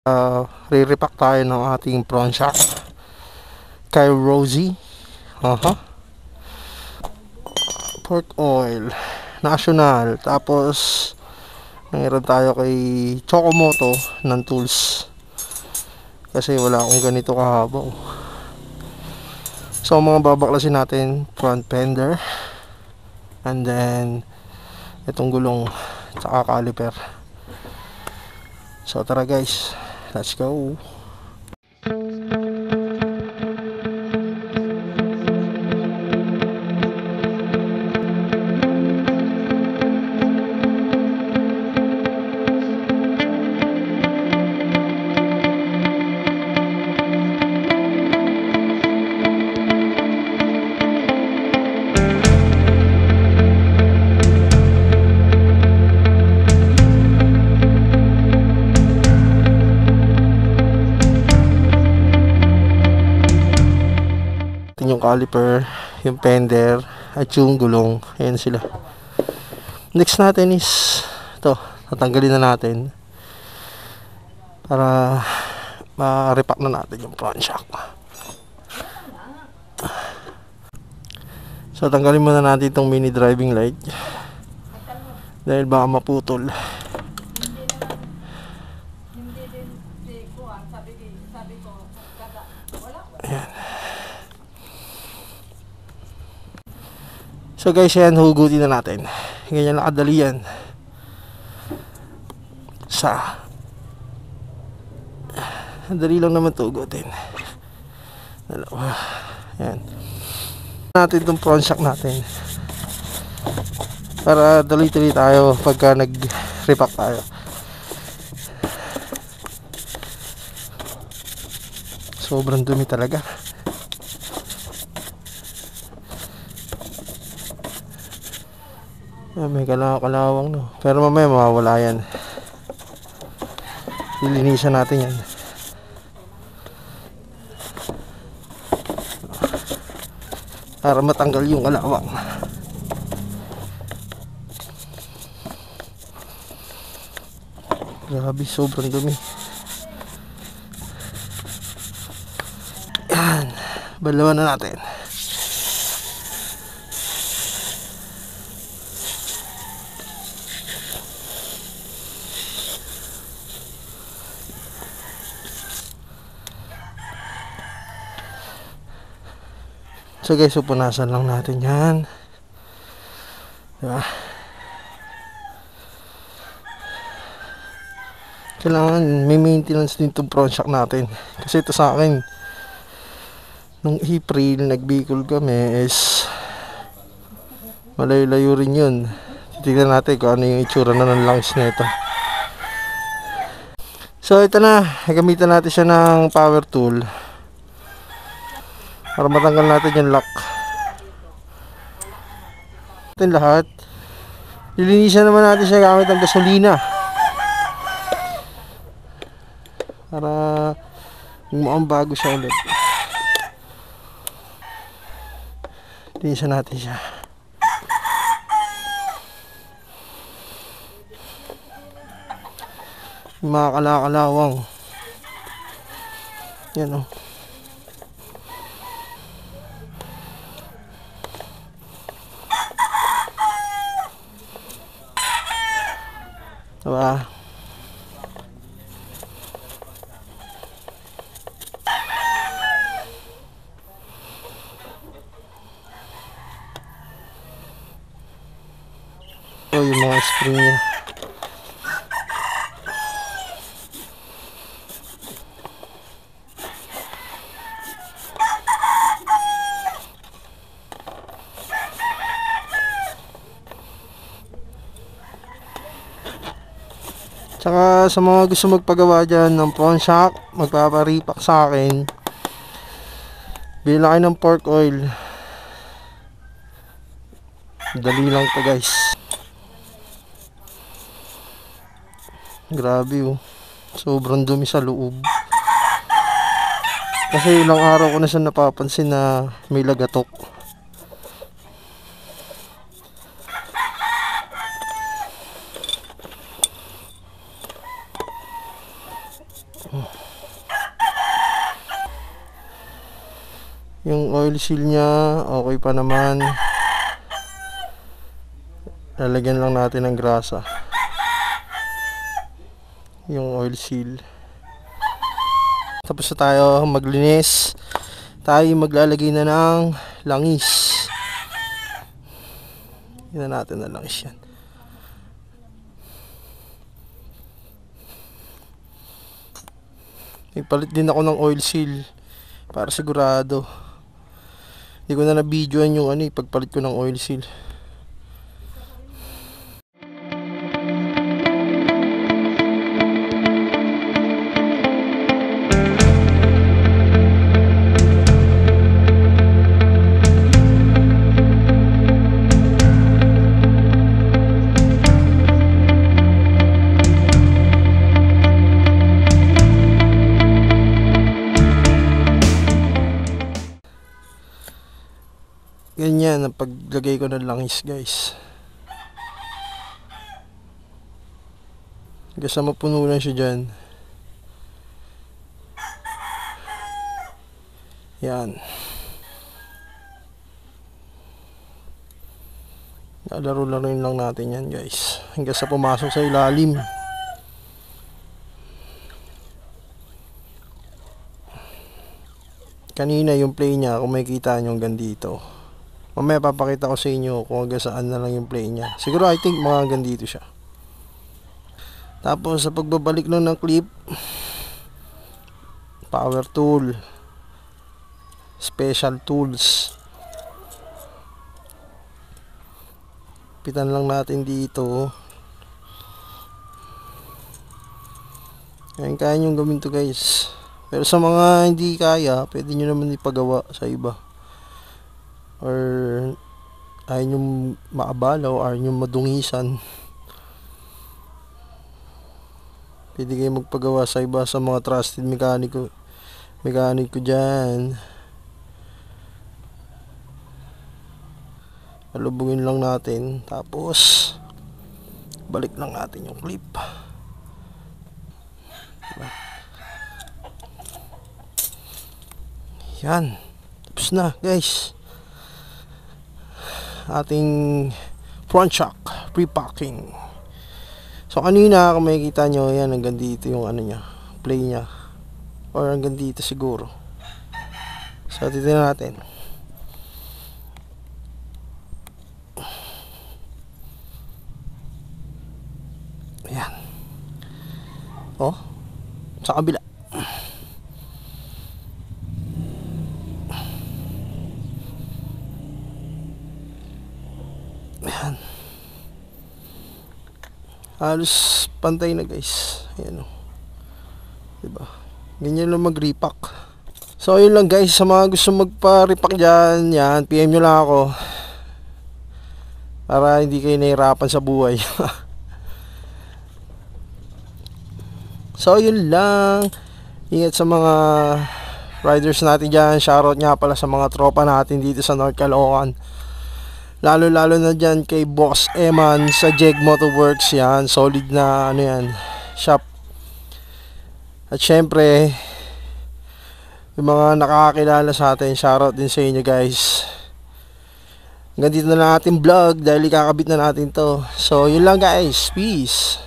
Re-repack tayo ng ating prawn shack kay Rosie. Pork oil national, tapos mayroon tayo kay Chocomoto ng tools kasi wala akong ganito kahaba. So mga babaklasin natin, front fender, and then itong gulong tsaka caliper. So tara guys, let's go. Yung caliper, yung fender, at yung gulong. Ayan sila. Next natin is ito, tatanggalin na natin para ma-repack na natin yung front shock. So tanggalin muna natin itong mini driving light dahil baka maputol. Ayan. So guys, yan, hugutin na natin. Ganyan lang kadali yan. Dali lang naman ito hugutin. Dalawa. Yan. Natin itong front shock natin para tuloy-tuloy tayo pagka nag-repack tayo. Sobrang dumi talaga. May kalawang no. Pero mamaya mawawala yan. Lilinisan natin yan para matanggal yung kalawang. Grabe, sobrang dumi. Yan, balawan na natin. So guys, pupunasan lang natin yan, diba? Kailangan may maintenance din itong front shock natin kasi ito sa akin nung April nag-Bicol kami is malayo-layo rin yun. Tignan natin kung ano yung itsura na ng lungs nito. So ito na, gamitan natin siya ng power tool para matanggal natin yung lock natin lahat. Lilinisan naman natin siya gamit ang gasolina para mukhang bago siya ulit. Linisan natin siya. Yung mga kalakalawang yan o. Diba? Oh, yung mga spring niya. Tsaka sa mga gusto magpagawa dyan ng front shock, magpaparipak sa akin, bili kayo ng pork oil. Dali lang to guys. Grabe oh, sobrang dumi sa loob. Kasi ilang araw ko na siya napapansin na may lagatok. Yung oil seal nya okay pa naman. Lalagyan lang natin ng grasa yung oil seal. Tapos na tayo maglinis. Tayo maglalagay na ng langis. Yan natin na langis yan. Ipalit din ako ng oil seal para sigurado. Hindi ko na na-videoan yung pagpalit ko ng oil seal. Ganyan ang paglagay ko ng langis, guys. Hanggang sa mapuno lang siya dyan. Yan. Lalaro-laruin lang natin yan, guys. Hanggang sa pumasok sa ilalim. Kanina yung play niya, kung makikita nyo hanggang dito. Mamaya papakita ko sa inyo kung hanggang saan na lang yung play niya. Siguro I think mga hanggang dito siya. Tapos sa pagbabalik ng clip, power tool, special tools. Pitan lang natin dito. Kaya nyo gawin to, guys. Pero sa mga hindi kaya, pwede nyo naman ipagawa sa iba. Or ayaw nyo maabala o ayaw nyo madungisan, pwede kayo magpagawa sa iba, sa mga trusted mekaniko dyan. Alubungin lang natin, tapos balik lang natin yung clip. Diba? Yan, tapos na, guys, ating front shock pre-packing. So kanina kung makikita nyo, yan hanggang dito yung nya, play nya, or hanggang dito siguro. So titignan natin. Ayan. Oh, sa kabila. Ayan. Halos pantay na, guys. Ayan o. Diba? Ganyan lang mag-repack. So yun lang, guys. Sa mga gusto magpa-repack dyan, yan, PM nyo lang ako. Para hindi kayo nahirapan sa buhay. So yun lang. Ingat sa mga riders natin dyan. Shoutout nga pala sa mga tropa natin dito sa North Caloocan. Lalo na dyan kay Boss Eman sa Jeg Motorworks. Yan, solid na yan, shop. At syempre yung mga nakakakilala sa atin, shoutout din sa inyo, guys. Hanggang dito na lang ating vlog dahil ikakabit na natin to. So yun lang, guys, peace.